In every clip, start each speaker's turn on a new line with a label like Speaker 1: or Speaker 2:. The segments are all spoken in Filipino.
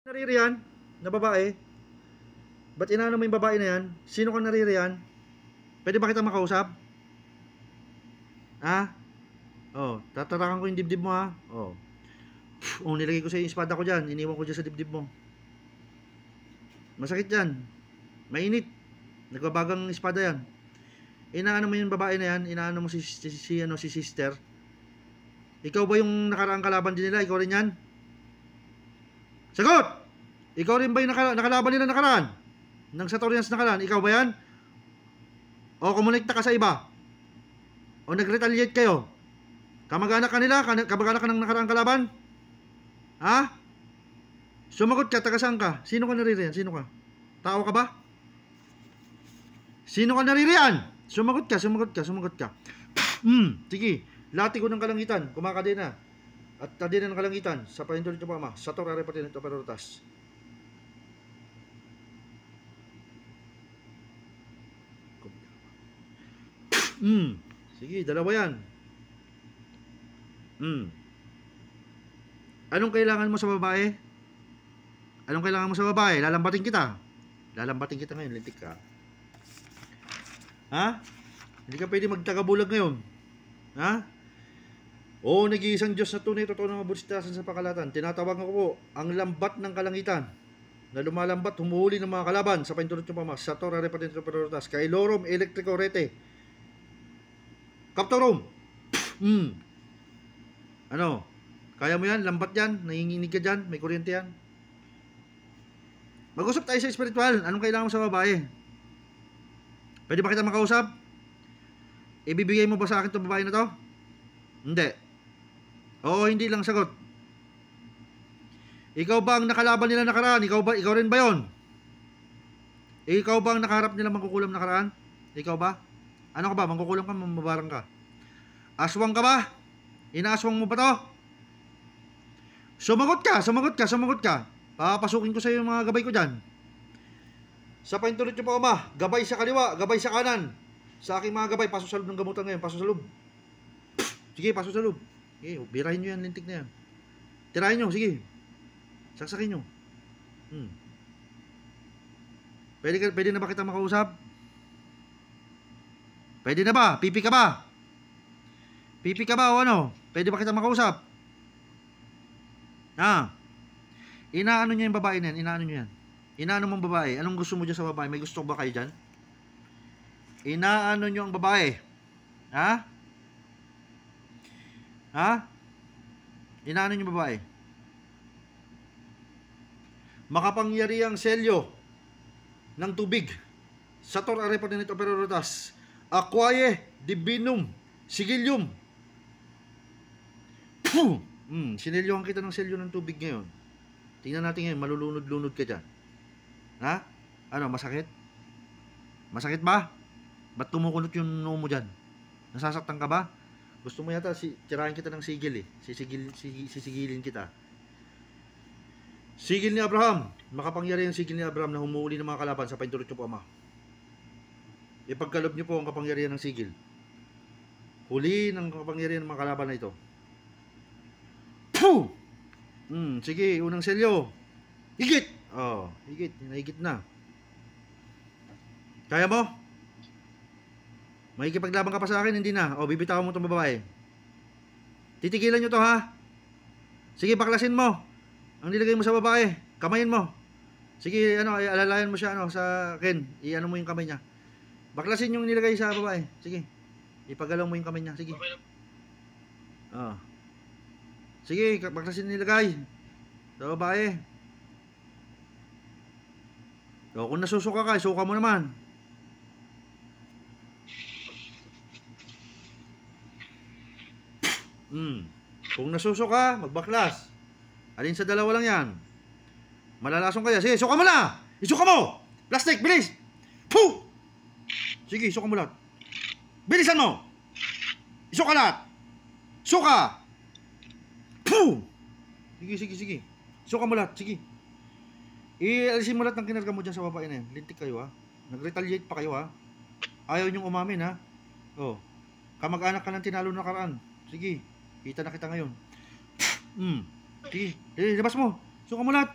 Speaker 1: Naririyan na babae? Ba't inaano mo yung babae na yan? Sino ka naririyan? Pwede ba kita makausap? Ha? Oh, tatarakan ko yung dibdib mo ha. Oh. Oh, nilagay ko sa yung espada ko dyan. Iniwan ko dyan sa dibdib mo. Masakit yan. Mainit. Nagbabagang espada yan. Inaano mo yung babae na yan? Inaano mo si sister? Ikaw ba yung nakaraang kalaban din nila? Ikaw rin yan? Sagot! Ikaw rin ba yung nakalaban nila nakaraan? Nang Satorians nakaraan? Ikaw ba yan? O kumonekta ka sa iba? O nag-retaliate kayo? Kamag-anak ka nila? Kamag-anak ka ng nakaraang kalaban? Ha? Sumagot ka, taga saan ka? Sino ka naririyan? Sino ka? Tao ka ba? Sino ka naririyan? Sumagot ka. Sige. Lati ko ng kalangitan. Kumakadena. At kadena ng kalangitan. Sa pahintulit ng pama. Sa torare pati ng operotas. Sige, dalawa yan. Anong kailangan mo sa babae? Anong kailangan mo sa babae? Lalambatin kita. Lalambatin kita ngayon, lintik ka. Ha? Hindi ka pwede magtagabulag ngayon. Ha? Oo, nag-iisang Diyos na tunay, totoo na mabusitasan sa pakalatan. Tinatawagan ko po ang lambat ng kalangitan na lumalambat, humuhuli ng mga kalaban sa paintulot ng pamas, sa Torah Repatento Perotas, kay Lorom, Electrico, Rete, Kaptorom. Ano? Kaya mo yan? Lambat yan? Nanginginig ka dyan? May kuryente yan? Mag-usap tayo sa spiritual. Anong kailangan mo sa babae? Pwede ba kita makausap? Ibibigay mo ba sa akin itong babae na to? Hindi. Oo, hindi lang sagot. Ikaw ba ang nakalaban nila nakaraan? Ikaw rin ba yon? Ikaw ba ang nakaharap nila mangkukulam nakaraan? Ikaw ba? Ano ka ba? Mangkukulam ka? Mamabarang ka? Aswang ka ba? Inaaswang mo ba to? Sumagot ka. Papasukin ko sa iyo yung mga gabay ko dyan. Sa paintulot nyo pa ma, gabay sa kaliwa, gabay sa kanan. Sa aking mga gabay, pasok sa loob ng gamutan ngayon, pasok sa loob. Sige, pasok sa loob. Sige, birahin nyo yan, lintik na yan. Tirahin nyo, sige. Saksakin nyo. Pwede na ba kita makausap? Pwede na ba? Pipi ka ba? Pipi ka ba o ano? Pwede ba kita makausap? Ha? Inaano nyo yung babae na yan? Inaano nyo yan? Inaano mong babae? Anong gusto mo dyan sa babae? May gusto ba kayo dyan? Inaano nyo ang babae? Ha? Ha? Inaano nyo babae? Makapangyariang selyo ng tubig. Sator arepatinit operotas. Aquae divinum sigilium. Sinelyohan kita ng selyo ng tubig ngayon. Tingnan natin ngayon, malulunod-lunod ka dyan. Ha? Ano, masakit? Masakit ba? Ba't tumukulot yung noo mo dyan? Nasasaktan ka ba? Gusto mo yata tirahin kita ng sigil eh. Sisigilin kita. Sigil ni Abraham. Makapangyari ang sigil ni Abraham na humuhuli ng mga kalaban sa paintulot nyo po ama. Ipagkalob nyo po ang kapangyarihan ng sigil. Huli ng kapangyarihan ng mga kalaban na ito. Puh! Sige, unang selyo. Higit! Oh, higit. Nahigit na. Kaya mo? Makikipaglaban ka pa sa akin, hindi na. O, bibitawan mo itong babae. Titigilan nyo to ha. Sige, baklasin mo. Ang nilagay mo sa babae, kamayin mo. Sige, alalayan mo siya sa Ken. I-ano mo yung kamay niya. Baklasin yung nilagay sa babae. Sige. Ipagalaw mo yung kamay niya. Sige. Oh. Sige, baklasin nilagay sa babae. O, kung nasusuka ka, suka mo naman. Kung nasusuka, magbaklas. Alin sa dalawa lang yan? Malalasong kaya. Sige, suka mo na! Isuka mo! Plastic, bilis! Puh! Sige, suka mo lahat. Bilisan mo! Isuka lahat! Suka! Puh! Sige. Suka mo lahat, sige. Ialisin mo lahat ng kinarga mo dyan sa babae na yan. Lintik kayo ha. Nag-retaliate pa kayo ha. Ayaw nyong umamin ha. Oh. Kamag-anak ka ng tinalo na nakaraan. Sige. Kita na kita ngayon. Sige. Labas mo. Suka mo lahat.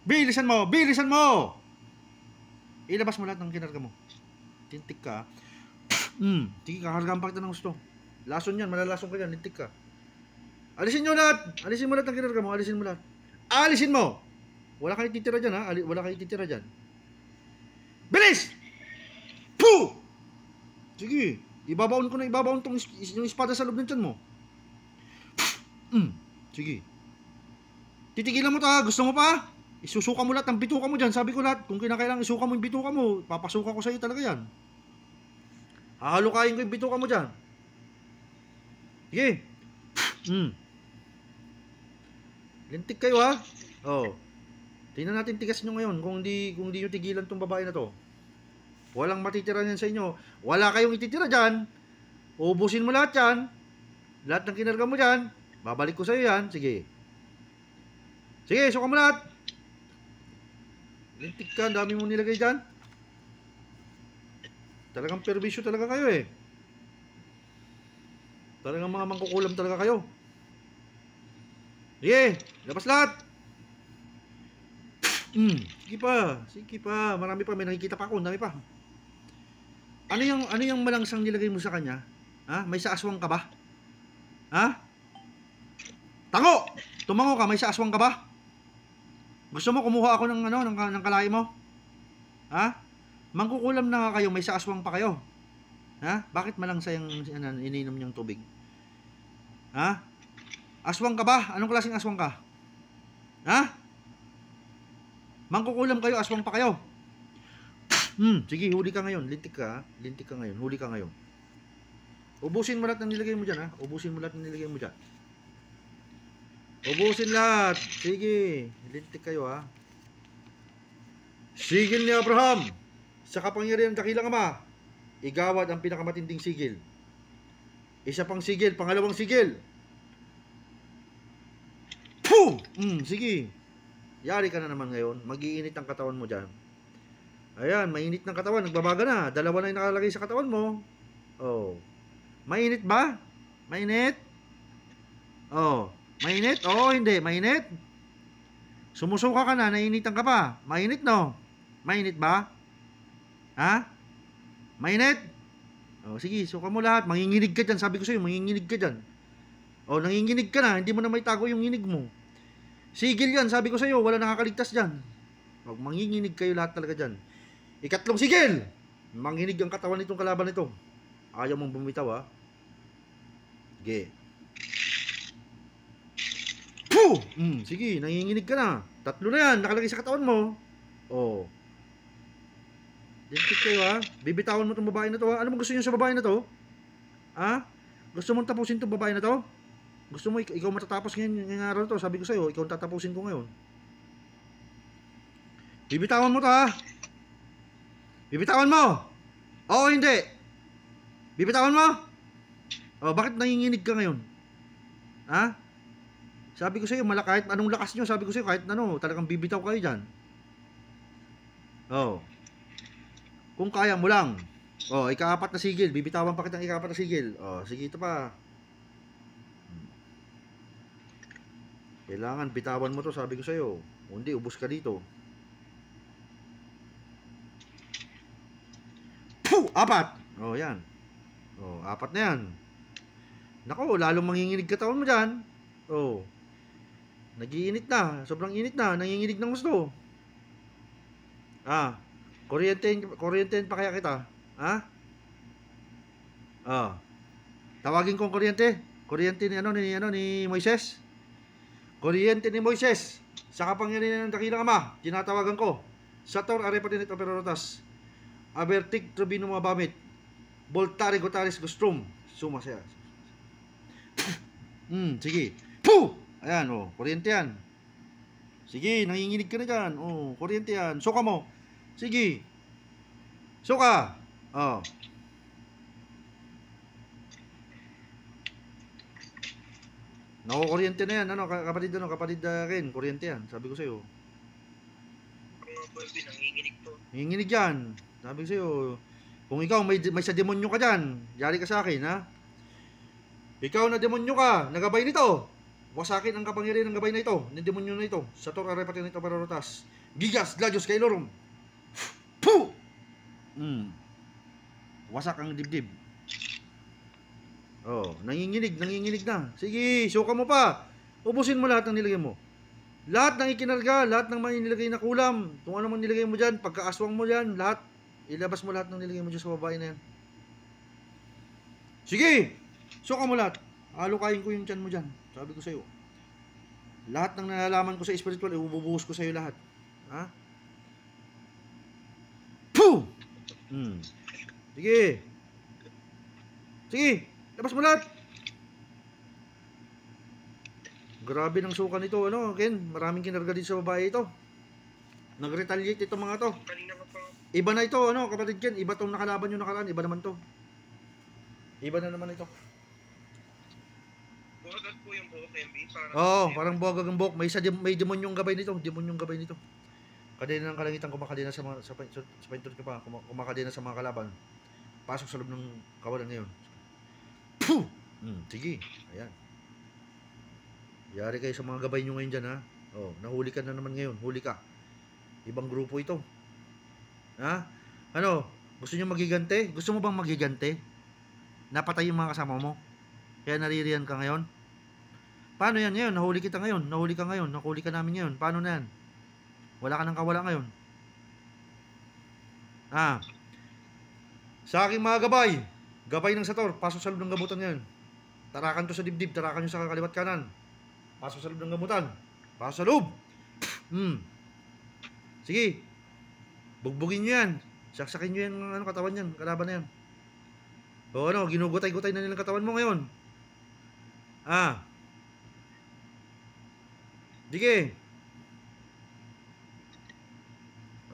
Speaker 1: Bilisan mo! Bilisan mo! Ilabas mo lahat ng kinarga mo. Lintik ka. Sige, kakargaan pa kita ng gusto. Lason yan, malalason ka yan, lintik ka. Alisin nyo lahat! Alisin mo lahat ng kinarga mo, alisin mo lahat. Alisin mo! Wala kayo titira dyan, ha? Wala kayo titira dyan. Bilis! Puh! Sige, ibabaon ko na, ibabaon tong yung espada sa loob ng tiyan mo. Sige. Titigilan mo ta, gusto mo pa? Isusuka mo lahat ng bituka mo dyan. Sabi ko lahat, kung kinakailangan isuka mo yung bituka mo, papasuka ko sa iyo talaga yan. Hahalukayin ko yung bituka mo dyan. Sige. Lintik kayo, ha? Oh. Tingnan natin tigas nyo ngayon kung di nyo tigilan tong babae na to. Walang matitira yan sa inyo. Wala kayong ititira dyan. Uubusin mo lahat yan. Lahat ng kinarga mo dyan. Babalik ko sa iyo yan. Sige. Sige, suka mo lahat. Lintik ka, dami mo nilagay dyan. Talagang perwisyo talaga kayo eh. Talagang mga mangkukulam talaga kayo. Sige, labas lahat. Sige pa. Marami pa, may nakikita pa ako, dami pa. Ano yung malangsang nilagay mo sa kanya? Ha? May saaswang ka ba? Ha? Tango! Tumango ka, may saaswang ka ba? Gusto mo kumuha ako ng kalay mo? Ha? Mangkukulam na nga kayo, may saaswang pa kayo. Ha? Bakit malangsa yung ininom niyong tubig? Ha? Aswang ka ba? Anong klaseng aswang ka? Ha? Mangkukulam kayo, aswang pa kayo. Sige, huli ka ngayon. Lintik ka ngayon. Huli ka ngayon. Ubusin mo lahat ng nilagay mo dyan, ha? Ubusin mo lahat ng nilagay mo dyan. Ubusin lahat. Sige, lintik kayo, ha? Sigil ni Abraham sa kapangyarihan ng dakilang Ama, igawad ang pinakamatinding sigil. Isa pang sigil, pangalawang sigil. Puh! Sige. Yari ka na naman ngayon. Mag-iinit ang katawan mo dyan. Ayan, mainit ng katawan. Nagbabaga na. Dalawa na yung nakalagay sa katawan mo. Oh. Mainit ba? Mainit? Oh. Mainit? Oo, hindi. Mainit? Sumusuka ka na. Nainitan ka pa. Mainit, no? Mainit ba? Ha? Mainit? Oh, sige, suka mo lahat. Manginginig ka dyan. Sabi ko sa'yo, manginginig ka dyan. Oh, nanginginig ka na. Hindi mo na may tago yung nginig mo. Sigil yan. Sabi ko sa'yo, wala nakakaligtas dyan. Huwag manginginig kayo lahat talaga dyan. Ikatlong sigil. Manginig ang katawan nitong kalaban nito. Ayaw mong bumitaw, ha? Sige. Puh! Sige, nanginginig ka na. Tatlo na yan. Nakalagay sa katawan mo. Oh. Lintik kayo, ha? Bibitawan mo itong babae na to, ha? Ano mo gusto nyo sa babae na to? Ha? Gusto mong tapusin itong babae na to? Gusto mo ikaw matatapos ngayong araw to? Sabi ko sa'yo, ikaw ang tatapusin ko ngayon. Bibitawan mo to, ha? Bibitawan mo! Oo, hindi. Bibitawan mo? Oh, bakit nanginginig ka ngayon? Ha? Sabi ko sa'yo, kahit anong lakas nyo, sabi ko sa'yo, kahit ano, talagang bibitaw kayo dyan. Oh. Kung kaya mo lang. Oh, ika-4 na sigil. Bibitawan pa kitang ika-4 na sigil. Oh, sige, ito pa. Kailangan bitawan mo to, sabi ko sa'yo. Hindi, ubos ka dito. Puh! 4! Oh, yan. Oh, 4 na yan. Nako, lalong manginginig katawan mo dyan. Oh. Nagiinit na. Sobrang init na. Nanginginig ng gusto. Kuryentehin pa kaya kita? Ha? Tawagin kong kuryente. Kuryente ni Moises. Kuryente ni Moises. Sa kapangyarihan ng dakilang Ama, tinatawagan ko. Sator arepatinit operotas. Abertik trubino mabamit. Voltari gotaris gustrum. Sumasaya. Sige. Puh! Ayan, oh, kuryente yan. Sige, nanginginig ka na dyan. Oh, kuryente yan. Suka mo. Sige. Suka. Oh. Naku, kuryente na yan. Ano, kapatid rin. Kuryente yan. Sabi ko sa'yo. Nanginginig yan. Sabi ko sa'yo. Kung ikaw may sa demonyo ka dyan, yari ka sa akin, ha? Ikaw na demonyo ka, nagabay nito. Wasakin ang kapangyarihan ng gabay na ito, ng demonyo na ito. Sator aray pati na ito pararotas. Gigas, Gladius, Kailorum. Puh! Wasak ang dibdib. Oh, nanginginig na. Sige, suka mo pa. Ubusin mo lahat ng nilagay mo. Lahat ng ikinarga, lahat ng mga nilagay na kulam, kung ano man nilagay mo dyan, pagkaaswang mo dyan, lahat, ilabas mo lahat ng nilagay mo dyan sa babae na yan. Sige, suka mo lahat. Alukayin ko yung tiyan mo dyan. Sabi ko sa'yo. Lahat ng nalalaman ko sa spiritual, ibubuhos ko sa'yo lahat. Ha? Puh! Sige. Sige, labas mo lahat. Grabe ng suka nito, ano, Ken? Maraming kinarga din sa babae ito. Nag-retaliate ito mga to. Iba na ito, ano, kapatid Ken. Iba tong nakalaban yung nakaraan. Iba naman to. Iba na naman ito.
Speaker 2: Buhagat po yung buhok, MB.
Speaker 1: Oo, parang buhagag ang buhok. May demonyong gabay nito. Demonyong gabay nito. Kadena ng kalangitan, kumakadena sa mga, sa paintor ka pa, kumakadena sa mga kalaban. Pasok sa loob ng kawalan ngayon. Puh! Sige. Ayan. Yari kayo sa mga gabay nyo ngayon dyan, ha? Oh, nahuli ka na naman ngayon. Huli ka. Ibang grupo ito. Ha? Ano? Gusto nyo magigante? Gusto mo bang magigante? Napatay yung mga kasama mo? Kaya naririyan ka ngayon? Paano yan ngayon? Nahuli kita ngayon. Nahuli ka ngayon. Nahuli ka namin ngayon. Paano na yan? Wala ka nang kawala ngayon. Sa aking mga gabay. Gabay ng Sator. Pasok sa loob ng gabutan ngayon. Tarakan to sa dibdib. Tarakan nyo sa kaliwat kanan. Pasok sa loob ng gamutan. Pasok sa loob. Sige. Bugbugin nyo yan. Saksakin nyo yan ng katawan yan. Kalaban na yan. O ano, ginugutay-gutay na nilang katawan mo ngayon. Sige.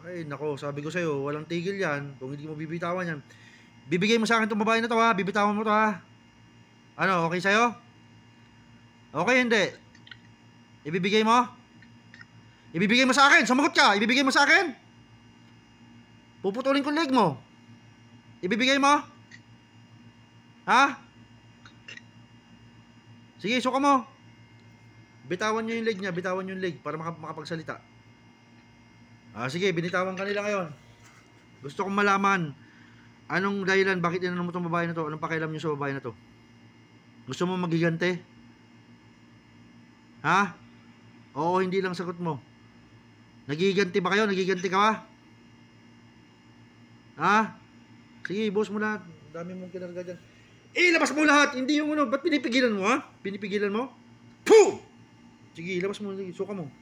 Speaker 1: Ay, nako, sabi ko sa'yo, walang tigil yan. Kung hindi mo bibitawan yan. Bibigay mo sa akin itong babae na to, ha? Bibitawan mo to, ha? Ano, okay sa'yo? Okay, hindi. Ibibigay mo? Ibibigay mo sa akin. Sumagot ka. Ibibigay mo sa akin? Puputulin ko leg mo. Ibibigay mo? Ha? Sige, suka mo. Bitawan nyo yung leg niya. Bitawan nyo yung leg para makapagsalita. Sige, binitawan ka nila ngayon. Gusto kong malaman anong dahilan, bakit inano mo itong babae na to? Anong pakialam nyo sa babae na to? Gusto mo magigante? Ha? Oo, hindi lang sagot mo. Nagiganti ba kayo? Nagiganti ka ba? Ha? Sige, boss mo lahat. Dami mong kinarga dyan. Labas mo lahat. Hindi yung ano. Ba't pinipigilan mo, ha? Pinipigilan mo? Puh! Sige, labas mo. Suka mo.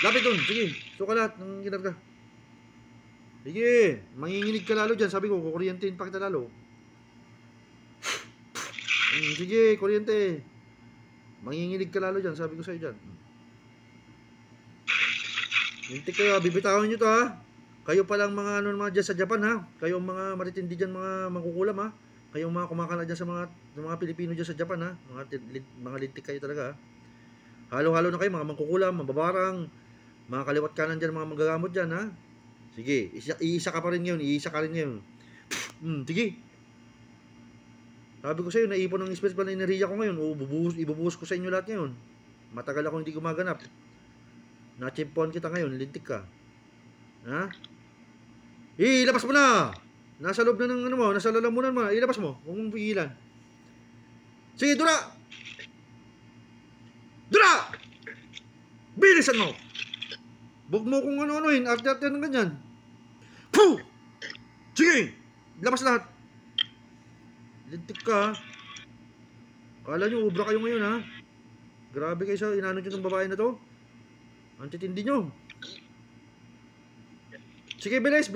Speaker 1: Lapit dun. Sige, suka lahat ng kinarga. Sige, manginginig ka lalo dyan. Sabi ko, kukuryentein pa kita lalo. Sige, kuryente. Manginginig ka lalo dyan. Sabi ko sa'yo dyan. Hintik kayo. Bibitawan nyo to, ha? Kayo palang mga ano mga dyan sa Japan, ha? Kayo mga maritindi dyan, mga mangkukulam, ha? Kayo mga kumakala dyan sa mga Pilipino dyan sa Japan, ha? Mga lintik kayo talaga, ha? Halo-halo na kayo, mga mangkukulam, mababarang, mga kaliwat kanan dyan, mga magagamot dyan, ha? Sige, iisa ka pa rin ngayon, iisa ka rin ngayon. Sige. Sabi ko sa iyo, naipon ng spiritual na enerhiya ko ngayon. Ibubuhos ko sa inyo lahat ngayon. Matagal ako hindi gumaganap. Na-chimpon kita ngayon, lintik ka. Ha? Ilabas mo na! Nasa loob na ng ano mo, nasa lalamunan mo. Ilabas mo, huwag mong pigilan. Sige, dura! Dura! Bilisan mo! Huwag mo kung ano-anoin, arte-arte ng ganyan. Puh! Sige! Labas lahat. Lintik ka, ha? Kala nyo, ubra kayo ngayon, ha? Grabe kayo sa inano nyo ng babae na to. Ang titindi nyo. Sige, bilis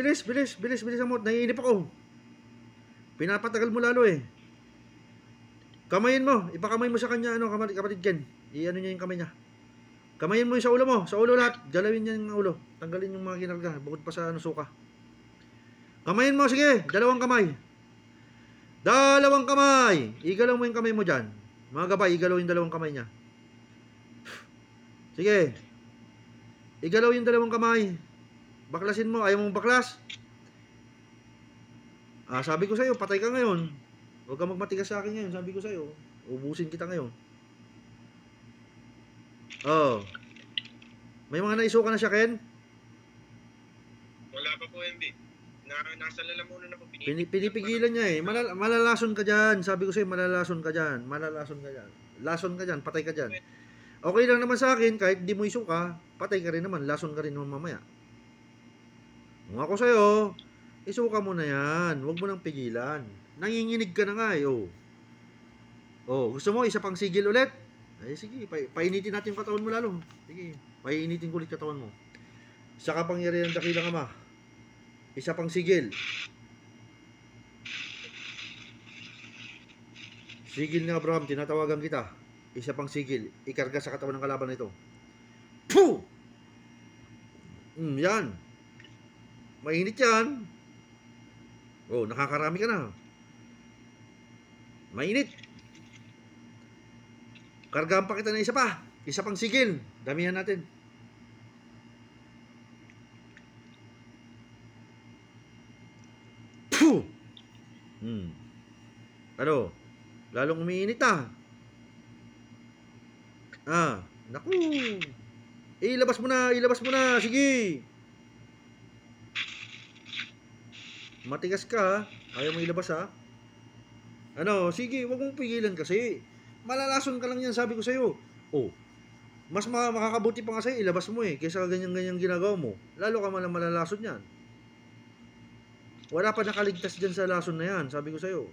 Speaker 1: mo. Naiinip ako. Pinapatagal mo lalo, eh. Kamayin mo. Ipakamay mo sa kanya, ano, kapatid Ken. I-ano niya yung kamay niya. Kamayin mo yung sa ulo mo. Sa ulo lahat. Galawin niya yung ulo. Tanggalin yung mga kinarga. Bukod pa sa ano, suka. Kamayin mo, sige. Dalawang kamay. Igalaw mo yung kamay mo dyan. Mga gabay, igalaw yung dalawang kamay niya. Sige. Igalaw yung dalawang kamay. Baklasin mo. Ayaw mong baklas? Sabi ko sa'yo, patay ka ngayon. Huwag ka magmatigas sa akin ngayon. Sabi ko sa'yo, ubusin kita ngayon. Oh. May mga naisuka na siya, Ken?
Speaker 2: Wala pa po, MB. Nasa lalamunan na po.
Speaker 1: Pinipigilan niya eh. Malalason ka dyan. Sabi ko sa'yo, malalason ka dyan. Malalason ka dyan. Lason ka dyan. Patay ka dyan. Okay lang naman sa akin, kahit di mo isuka, patay ka rin naman. Lason ka rin naman mamaya. Kung ako sa'yo, isuka mo na yan. Huwag mo nang pigilan. Nanginginig ka na nga eh. Oh. Oh, gusto mo isa pang sigil ulit? Ay sige, painitin natin yung katawan mo lalo. Sige, painitin ko ulit katawan mo. Sa kapangyarihan ng dakilang Ama. Isa pang sigil. Sigil ni Abraham, tinatawagan kita. Isa pang sigil. Ikarga sa katawan ng kalaban na ito. Puh! Yan. Mainit yan. Oh, nakakarami ka na. Mainit. Kargahan pa kita na isa pa. Isa pang sigil. Damihan natin. Puh! Ano? Lalong umiinit ah. Naku. Ilabas mo na, ilabas mo na. Sige. Matigas ka ha. Ayaw mo ilabas ha. Ano, sige, wag mong pigilan kasi. Malalason ka lang yan, sabi ko sa'yo. Oh, mas makakabuti pa nga sa'yo, ilabas mo eh. Kaysa ganyan-ganyan ginagawa mo. Lalo ka malang malalason yan. Wala pa nakaligtas dyan sa lason na yan, sabi ko sa'yo.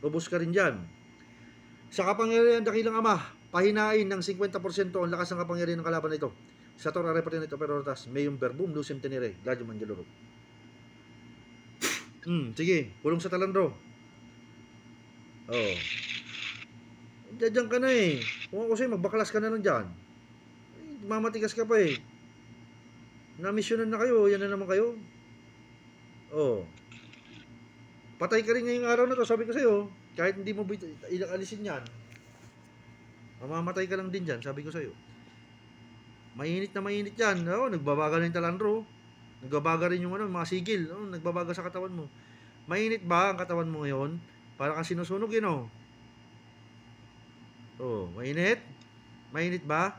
Speaker 1: Ubus ka rin dyan. Sa kapangyarihan dakilang Ama, pahinain ng 50% ang lakas ng kapangyarihan ng kalaban na ito. Sa Torah repatin ito pero rotas, may yung verbum lucem tenere, Gladium Angelorum. Sige, pulong sa talandro. Oh. Diyan ka na eh. Kung ako sa'yo, magbaklas ka na lang dyan. Mamatigas ka pa eh. Namisyonan na kayo, yan na naman kayo. Oh. Patay ka rin ngayong araw na to, sabi ko sa'yo. Kahit hindi mo alisin yan. Mamamatay ka lang din dyan, sabi ko sa'yo. Mainit na mainit yan. Oh, nagbabaga na yung talandro. Nagbabaga rin yung mga sigil. Oh, nagbabaga sa katawan mo. Mainit ba ang katawan mo ngayon? Para kang sinusunog yun oh. Oh, mainit? Mainit ba?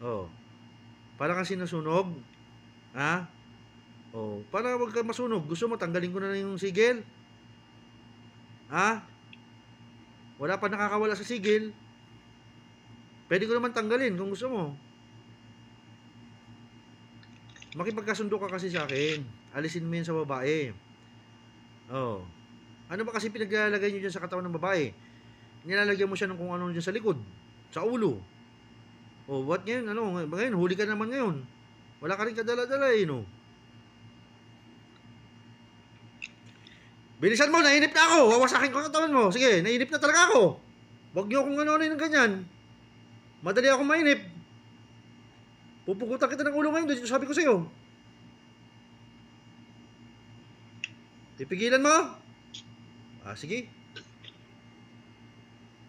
Speaker 1: Oh. Para kang sinusunog? Ha? Oh, para wag ka masunog. Gusto mo tanggalin ko na yung sigil? Ha? Wala pa nakakawala sa sigil. Pwede ko naman tanggalin kung gusto mo. Makipagkasundo ka kasi sa akin. Alisin mo yan sa babae. Oh. Ano ba kasi pinaglalagay nyo dyan sa katawan ng babae? Nilalagyan mo siya ng kung ano dyan sa likod. Sa ulo. Oh, what ngayon? Ano? Ngayon, huli ka naman ngayon. Wala ka rin kadala-dala eh, no? Bilisan mo, nainip na ako. Wawasakin ko ang katawan mo. Sige, nainip na talaga ako. Huwag nyo kung ano-ano yung ganyan. Madali ako mainip. Pupukutan kita ng ulo ngayon. Dito sabi ko sa'yo. Pipigilan mo? Sige.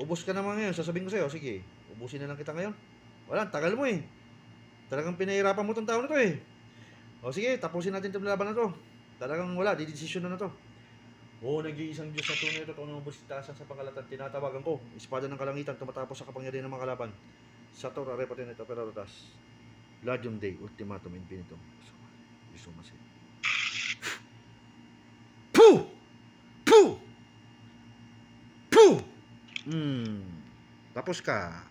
Speaker 1: Ubus ka naman ngayon. Sasabihin ko sa'yo. Sige, ubusin na lang kita ngayon. Wala, tagal mo eh. Talagang pinahirapan mo itong tao na to eh. O sige, tapusin natin itong laban na to. Talagang wala, didesisyon na to. Oo, nag-iisang Diyos na tunay ito. Kung busitasan sa pangalatan, tinatawagan ko. Espada ng kalangitan, tumatapos sa kapangyarihan ng mga kalaban. Sa Torah, repatin ito, pero rotas. Gladium Dei, ultimatum infinitum. Gusto mo siya. Puh! Puh! Puh! Tapos ka.